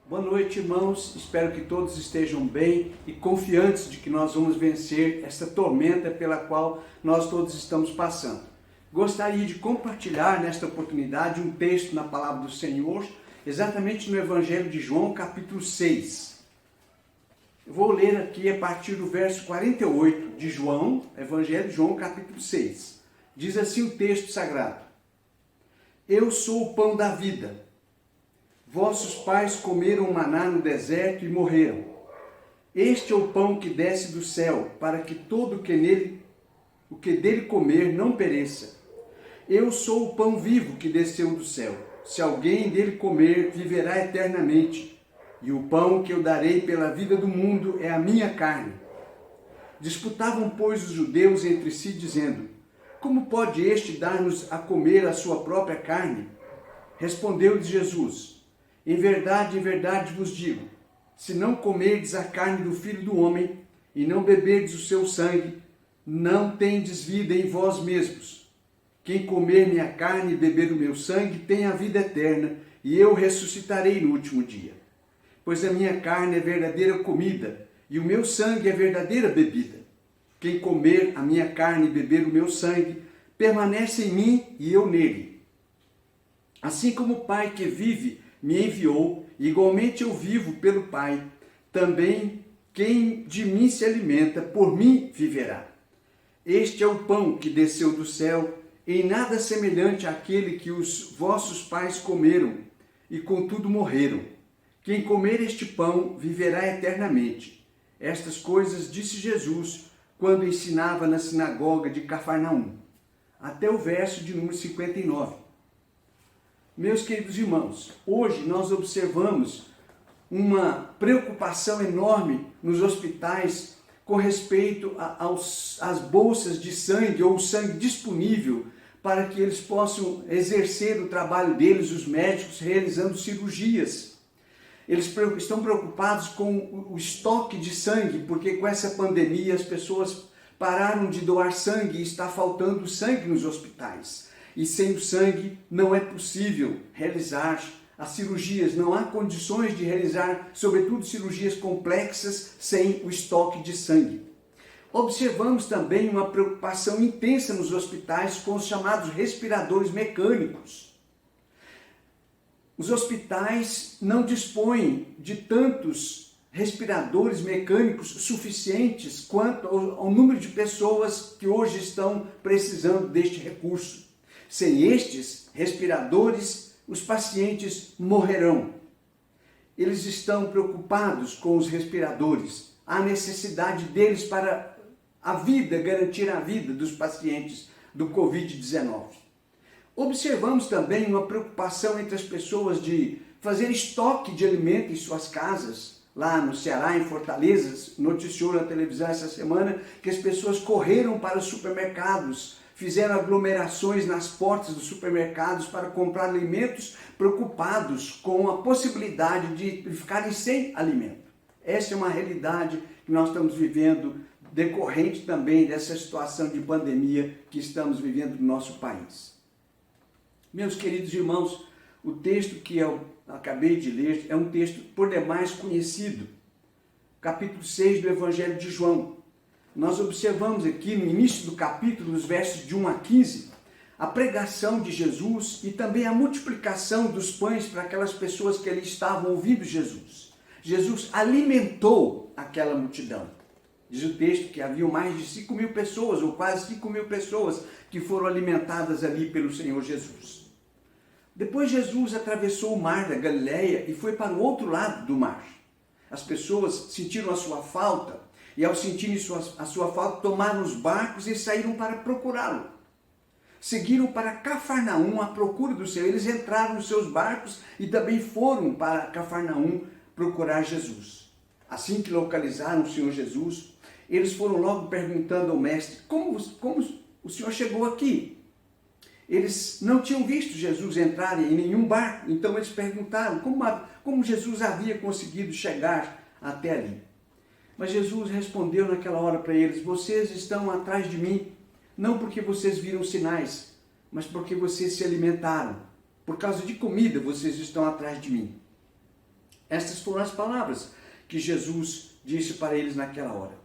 Boa noite, irmãos. Espero que todos estejam bem e confiantes de que nós vamos vencer esta tormenta pela qual nós todos estamos passando. Gostaria de compartilhar nesta oportunidade um texto na palavra do Senhor, exatamente no Evangelho de João, capítulo 6. Eu vou ler aqui a partir do verso 48 de João, Evangelho de João, capítulo 6. Diz assim o texto sagrado: Eu sou o pão da vida. Vossos pais comeram maná no deserto e morreram. Este é o pão que desce do céu, para que todo o que dele comer não pereça. Eu sou o pão vivo que desceu do céu. Se alguém dele comer, viverá eternamente. E o pão que eu darei pela vida do mundo é a minha carne. Disputavam, pois, os judeus entre si, dizendo: Como pode este dar-nos a comer a sua própria carne? Respondeu-lhes Jesus: em verdade vos digo, se não comerdes a carne do Filho do Homem e não beberdes o seu sangue, não tendes vida em vós mesmos. Quem comer minha carne e beber o meu sangue tem a vida eterna, e eu ressuscitarei no último dia. Pois a minha carne é verdadeira comida, e o meu sangue é verdadeira bebida. Quem comer a minha carne e beber o meu sangue, permanece em mim e eu nele. Assim como o Pai que vive me enviou, igualmente eu vivo pelo Pai. Também quem de mim se alimenta, por mim viverá. Este é o pão que desceu do céu, em nada semelhante àquele que os vossos pais comeram, e contudo morreram. Quem comer este pão viverá eternamente. Estas coisas disse Jesus, quando ensinava na sinagoga de Cafarnaum. Até o verso de número 59. Meus queridos irmãos, hoje nós observamos uma preocupação enorme nos hospitais com respeito às bolsas de sangue ou sangue disponível para que eles possam exercer o trabalho deles, os médicos realizando cirurgias. Eles estão preocupados com o estoque de sangue, porque com essa pandemia as pessoas pararam de doar sangue e está faltando sangue nos hospitais. E sem o sangue não é possível realizar as cirurgias, não há condições de realizar, sobretudo, cirurgias complexas sem o estoque de sangue. Observamos também uma preocupação intensa nos hospitais com os chamados respiradores mecânicos. Os hospitais não dispõem de tantos respiradores mecânicos suficientes quanto ao número de pessoas que hoje estão precisando deste recurso. Sem estes respiradores, os pacientes morrerão. Eles estão preocupados com os respiradores, a necessidade deles para a vida, garantir a vida dos pacientes do Covid-19. Observamos também uma preocupação entre as pessoas de fazer estoque de alimento em suas casas. Lá no Ceará, em Fortaleza, noticiou na televisão essa semana que as pessoas correram para os supermercados, fizeram aglomerações nas portas dos supermercados para comprar alimentos, preocupados com a possibilidade de ficarem sem alimento. Essa é uma realidade que nós estamos vivendo, decorrente também dessa situação de pandemia que estamos vivendo no nosso país. Meus queridos irmãos, o texto que eu acabei de ler é um texto por demais conhecido, capítulo 6 do Evangelho de João. Nós observamos aqui no início do capítulo, nos versos de 1 a 15, a pregação de Jesus e também a multiplicação dos pães para aquelas pessoas que ali estavam ouvindo Jesus. Jesus alimentou aquela multidão. Diz o texto que havia mais de 5.000 pessoas, ou quase 5.000 pessoas, que foram alimentadas ali pelo Senhor Jesus. Depois Jesus atravessou o mar da Galileia e foi para o outro lado do mar. As pessoas sentiram a sua falta, e ao sentirem a sua falta, tomaram os barcos e saíram para procurá-lo. Seguiram para Cafarnaum à procura do Senhor. Eles entraram nos seus barcos e também foram para Cafarnaum procurar Jesus. Assim que localizaram o Senhor Jesus, eles foram logo perguntando ao mestre: como o Senhor chegou aqui? Eles não tinham visto Jesus entrar em nenhum barco, então eles perguntaram como Jesus havia conseguido chegar até ali. Mas Jesus respondeu naquela hora para eles: vocês estão atrás de mim, não porque vocês viram sinais, mas porque vocês se alimentaram. Por causa de comida, vocês estão atrás de mim. Estas foram as palavras que Jesus disse para eles naquela hora.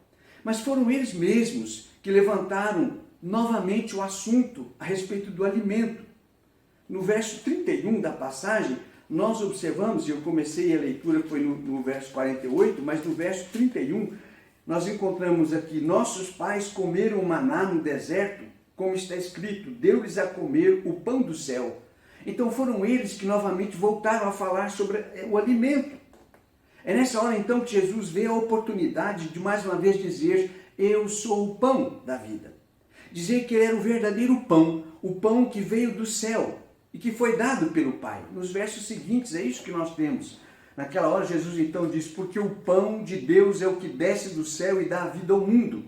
Mas foram eles mesmos que levantaram novamente o assunto a respeito do alimento. No verso 31 da passagem, nós observamos, e eu comecei a leitura, foi no verso 48, mas no verso 31, nós encontramos aqui: nossos pais comeram maná no deserto, como está escrito, deu-lhes a comer o pão do céu. Então foram eles que novamente voltaram a falar sobre o alimento. É nessa hora então que Jesus vê a oportunidade de mais uma vez dizer: eu sou o pão da vida. Dizer que ele era o verdadeiro pão, o pão que veio do céu e que foi dado pelo Pai. Nos versos seguintes é isso que nós temos. Naquela hora Jesus então diz: porque o pão de Deus é o que desce do céu e dá a vida ao mundo.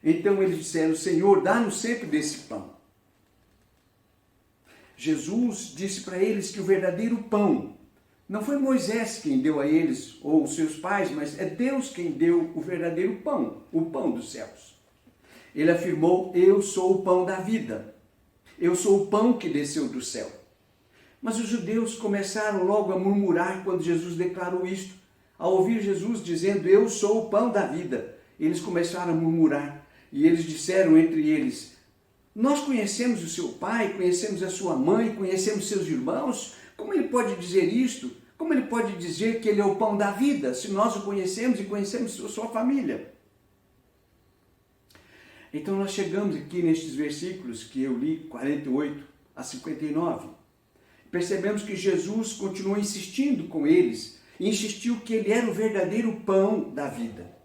Então eles disseram: Senhor, dá-nos sempre desse pão. Jesus disse para eles que o verdadeiro pão não foi Moisés quem deu a eles, ou os seus pais, mas é Deus quem deu o verdadeiro pão, o pão dos céus. Ele afirmou: eu sou o pão da vida. Eu sou o pão que desceu do céu. Mas os judeus começaram logo a murmurar quando Jesus declarou isto. Ao ouvir Jesus dizendo: eu sou o pão da vida, eles começaram a murmurar. E eles disseram entre eles: nós conhecemos o seu pai, conhecemos a sua mãe, conhecemos seus irmãos. Como ele pode dizer isto? Como ele pode dizer que ele é o pão da vida, se nós o conhecemos e conhecemos sua família? Então nós chegamos aqui nestes versículos que eu li, 48 a 59. Percebemos que Jesus continuou insistindo com eles, e insistiu que ele era o verdadeiro pão da vida.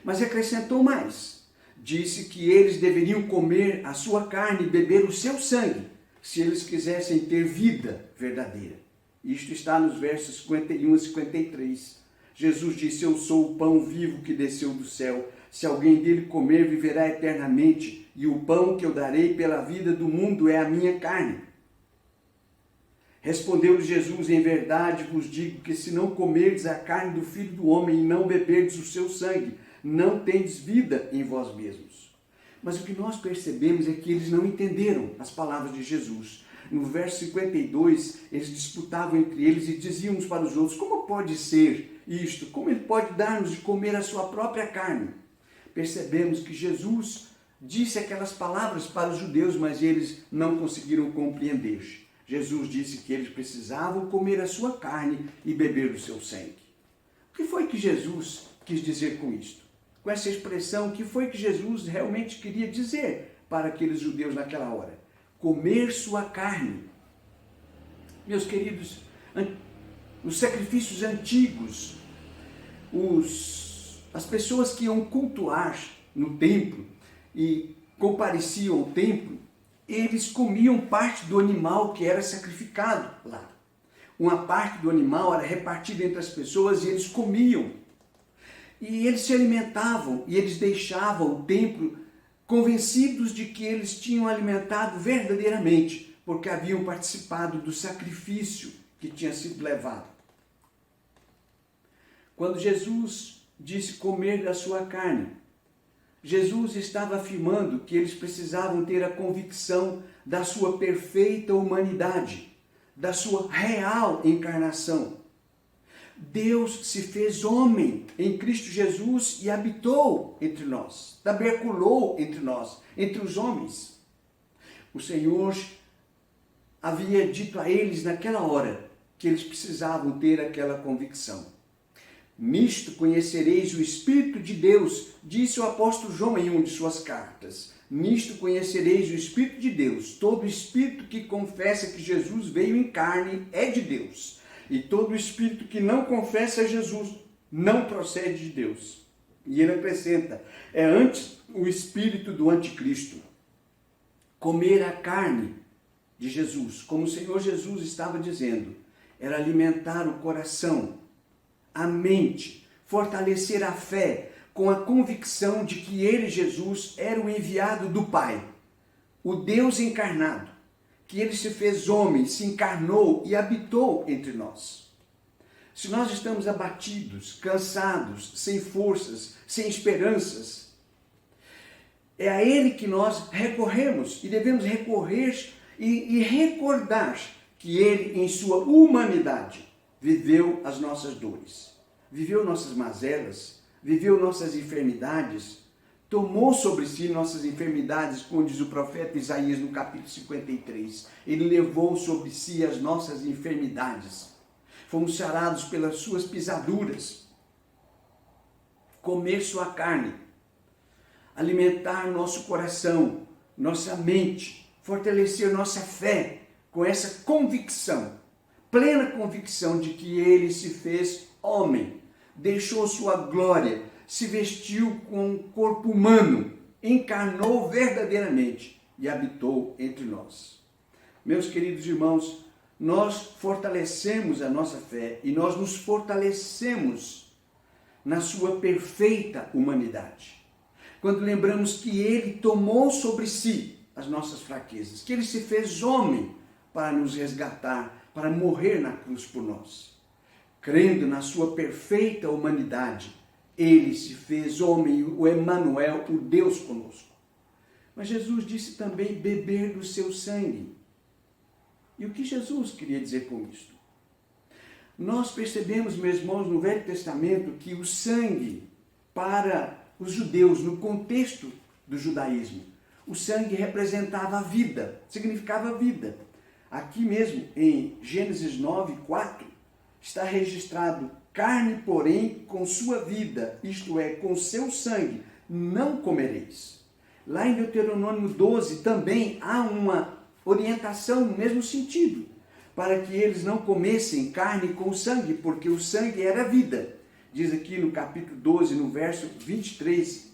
Mas acrescentou mais. Disse que eles deveriam comer a sua carne e beber o seu sangue, se eles quisessem ter vida verdadeira. Isto está nos versos 51 a 53. Jesus disse: eu sou o pão vivo que desceu do céu. Se alguém dele comer, viverá eternamente, e o pão que eu darei pela vida do mundo é a minha carne. Respondeu-lhe Jesus: em verdade vos digo que se não comerdes a carne do Filho do Homem e não beberdes o seu sangue, não tendes vida em vós mesmos. Mas o que nós percebemos é que eles não entenderam as palavras de Jesus. No verso 52, eles disputavam entre eles e diziam uns para os outros: como pode ser isto? Como ele pode dar-nos de comer a sua própria carne? Percebemos que Jesus disse aquelas palavras para os judeus, mas eles não conseguiram compreender. Jesus disse que eles precisavam comer a sua carne e beber do seu sangue. O que foi que Jesus quis dizer com isto? Com essa expressão, o que foi que Jesus realmente queria dizer para aqueles judeus naquela hora? Comer sua carne. Meus queridos, os sacrifícios antigos, as pessoas que iam cultuar no templo e compareciam ao templo, eles comiam parte do animal que era sacrificado lá. Uma parte do animal era repartida entre as pessoas e eles comiam. E eles se alimentavam e eles deixavam o templo convencidos de que eles tinham alimentado verdadeiramente, porque haviam participado do sacrifício que tinha sido levado. Quando Jesus disse comer da sua carne, Jesus estava afirmando que eles precisavam ter a convicção da sua perfeita humanidade, da sua real encarnação. Deus se fez homem em Cristo Jesus e habitou entre nós, taberculou entre nós, entre os homens. O Senhor havia dito a eles naquela hora que eles precisavam ter aquela convicção. Nisto conhecereis o Espírito de Deus, disse o apóstolo João em uma de suas cartas. Nisto conhecereis o Espírito de Deus. Todo espírito que confessa que Jesus veio em carne é de Deus. E todo espírito que não confessa Jesus não procede de Deus. E ele acrescenta: é antes o espírito do anticristo. Comer a carne de Jesus, como o Senhor Jesus estava dizendo, era alimentar o coração, a mente, fortalecer a fé com a convicção de que ele, Jesus, era o enviado do Pai, o Deus encarnado, que ele se fez homem, se encarnou e habitou entre nós. Se nós estamos abatidos, cansados, sem forças, sem esperanças, é a ele que nós recorremos e devemos recorrer e recordar que ele, em sua humanidade, viveu as nossas dores, viveu nossas mazelas, viveu nossas enfermidades, tomou sobre si nossas enfermidades, como diz o profeta Isaías no capítulo 53. Ele levou sobre si as nossas enfermidades. Fomos sarados pelas suas pisaduras. Comer sua carne, alimentar nosso coração, nossa mente, fortalecer nossa fé com essa convicção, plena convicção de que ele se fez homem, deixou sua glória, se vestiu com um corpo humano, encarnou verdadeiramente e habitou entre nós. Meus queridos irmãos, nós fortalecemos a nossa fé e nós nos fortalecemos na sua perfeita humanidade. Quando lembramos que ele tomou sobre si as nossas fraquezas, que ele se fez homem para nos resgatar, para morrer na cruz por nós. Crendo na sua perfeita humanidade, ele se fez homem, o Emanuel, o Deus conosco. Mas Jesus disse também beber do seu sangue. E o que Jesus queria dizer com isto? Nós percebemos, meus irmãos, no Velho Testamento, que o sangue, para os judeus, no contexto do judaísmo, o sangue representava a vida, significava vida. Aqui mesmo, em Gênesis 9, 4, está registrado: carne, porém, com sua vida, isto é, com seu sangue, não comereis. Lá em Deuteronômio 12 também há uma orientação no mesmo sentido, para que eles não comessem carne com sangue, porque o sangue era vida. Diz aqui no capítulo 12, no verso 23,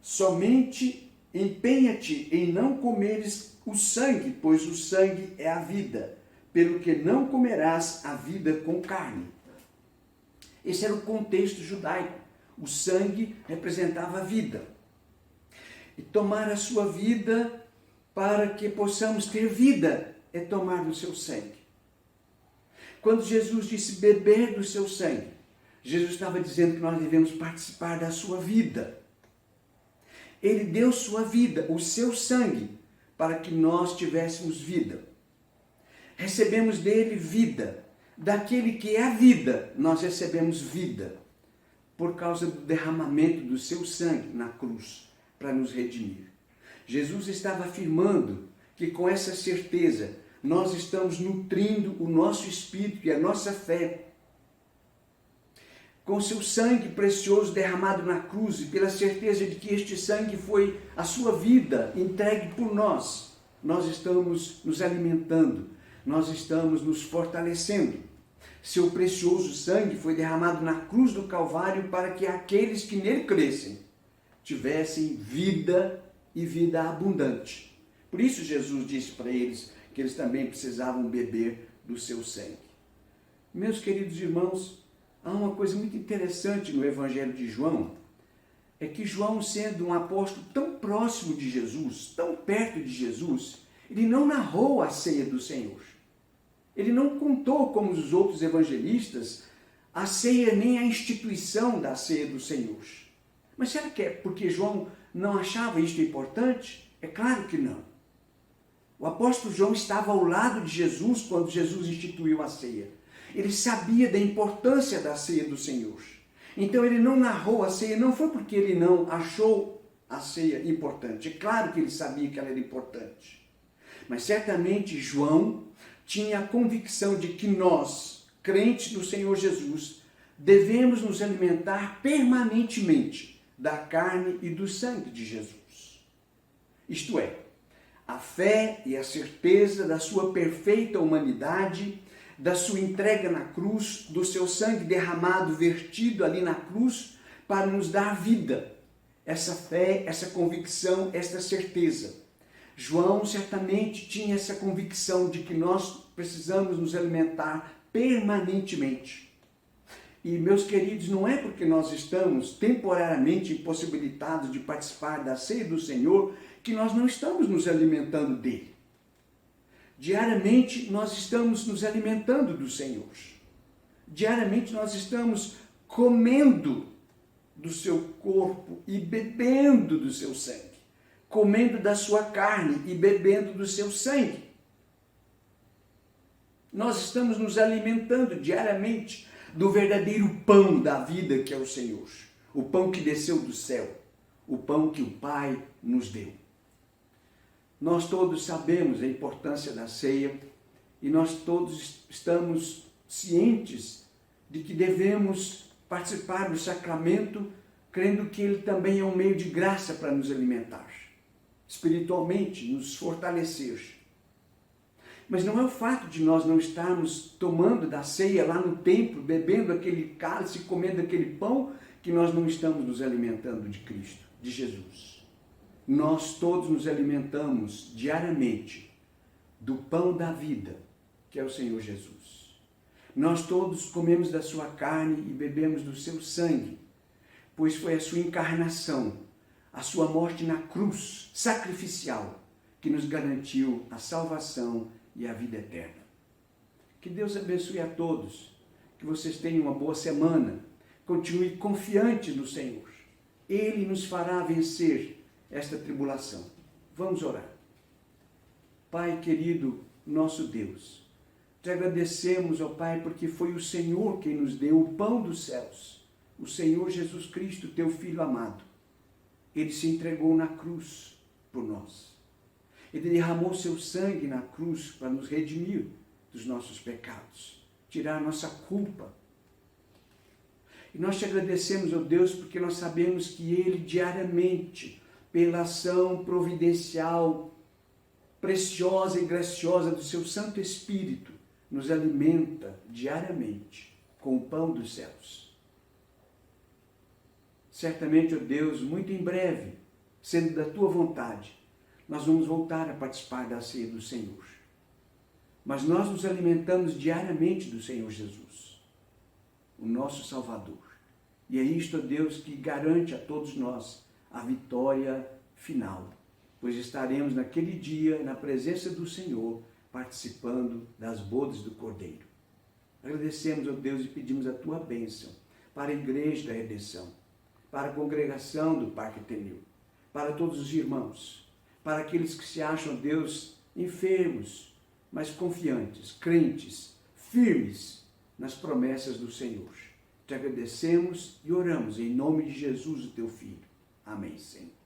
somente empenha-te em não comeres o sangue, pois o sangue é a vida, pelo que não comerás a vida com carne. Esse era o contexto judaico. O sangue representava a vida. E tomar a sua vida para que possamos ter vida é tomar do seu sangue. Quando Jesus disse beber do seu sangue, Jesus estava dizendo que nós devemos participar da sua vida. Ele deu sua vida, o seu sangue, para que nós tivéssemos vida. Recebemos dele vida. Daquele que é a vida, nós recebemos vida, por causa do derramamento do seu sangue na cruz, para nos redimir. Jesus estava afirmando que com essa certeza, nós estamos nutrindo o nosso espírito e a nossa fé. Com seu sangue precioso derramado na cruz e pela certeza de que este sangue foi a sua vida entregue por nós, nós estamos nos alimentando, nós estamos nos fortalecendo. Seu precioso sangue foi derramado na cruz do Calvário para que aqueles que nele crescem tivessem vida e vida abundante. Por isso Jesus disse para eles que eles também precisavam beber do seu sangue. Meus queridos irmãos, há uma coisa muito interessante no Evangelho de João, é que João, sendo um apóstolo tão próximo de Jesus, tão perto de Jesus, ele não narrou a ceia do Senhor. Ele não contou, como os outros evangelistas, a ceia nem a instituição da ceia do Senhor. Mas será que é porque João não achava isto importante? É claro que não. O apóstolo João estava ao lado de Jesus quando Jesus instituiu a ceia. Ele sabia da importância da ceia do Senhor. Então ele não narrou a ceia, não foi porque ele não achou a ceia importante. É claro que ele sabia que ela era importante. Mas certamente João tinha a convicção de que nós, crentes no Senhor Jesus, devemos nos alimentar permanentemente da carne e do sangue de Jesus. Isto é, a fé e a certeza da sua perfeita humanidade, da sua entrega na cruz, do seu sangue derramado, vertido ali na cruz, para nos dar vida. Essa fé, essa convicção, essa certeza. João certamente tinha essa convicção de que nós precisamos nos alimentar permanentemente. E, meus queridos, não é porque nós estamos temporariamente impossibilitados de participar da ceia do Senhor que nós não estamos nos alimentando dele. Diariamente nós estamos nos alimentando do Senhor. Diariamente nós estamos comendo do seu corpo e bebendo do seu sangue. Comendo da sua carne e bebendo do seu sangue. Nós estamos nos alimentando diariamente do verdadeiro pão da vida que é o Senhor. O pão que desceu do céu. O pão que o Pai nos deu. Nós todos sabemos a importância da ceia e nós todos estamos cientes de que devemos participar do sacramento, crendo que ele também é um meio de graça para nos alimentar, espiritualmente, nos fortalecer. Mas não é o fato de nós não estarmos tomando da ceia lá no templo, bebendo aquele cálice, comendo aquele pão, que nós não estamos nos alimentando de Cristo, de Jesus. Nós todos nos alimentamos diariamente do pão da vida, que é o Senhor Jesus. Nós todos comemos da sua carne e bebemos do seu sangue, pois foi a sua encarnação, a sua morte na cruz sacrificial, que nos garantiu a salvação e a vida eterna. Que Deus abençoe a todos, que vocês tenham uma boa semana, continue confiante no Senhor. Ele nos fará vencer esta tribulação. Vamos orar. Pai querido, nosso Deus, te agradecemos, ó Pai, porque foi o Senhor quem nos deu o pão dos céus, o Senhor Jesus Cristo, teu Filho amado. Ele se entregou na cruz por nós. Ele derramou seu sangue na cruz para nos redimir dos nossos pecados, tirar a nossa culpa. E nós te agradecemos, ó Deus, porque nós sabemos que Ele diariamente, pela ação providencial, preciosa e graciosa do seu Santo Espírito, nos alimenta diariamente com o pão dos céus. Certamente, ó Deus, muito em breve, sendo da tua vontade, nós vamos voltar a participar da ceia do Senhor. Mas nós nos alimentamos diariamente do Senhor Jesus, o nosso Salvador. E é isto, ó Deus, que garante a todos nós a vitória final, pois estaremos naquele dia, na presença do Senhor, participando das bodas do Cordeiro. Agradecemos, ó Deus, e pedimos a tua bênção para a Igreja da Redenção, para a congregação do Parque Ateneu, para todos os irmãos, para aqueles que se acham, Deus, enfermos, mas confiantes, crentes, firmes nas promessas do Senhor. Te agradecemos e oramos em nome de Jesus, o teu Filho. Amém, Senhor.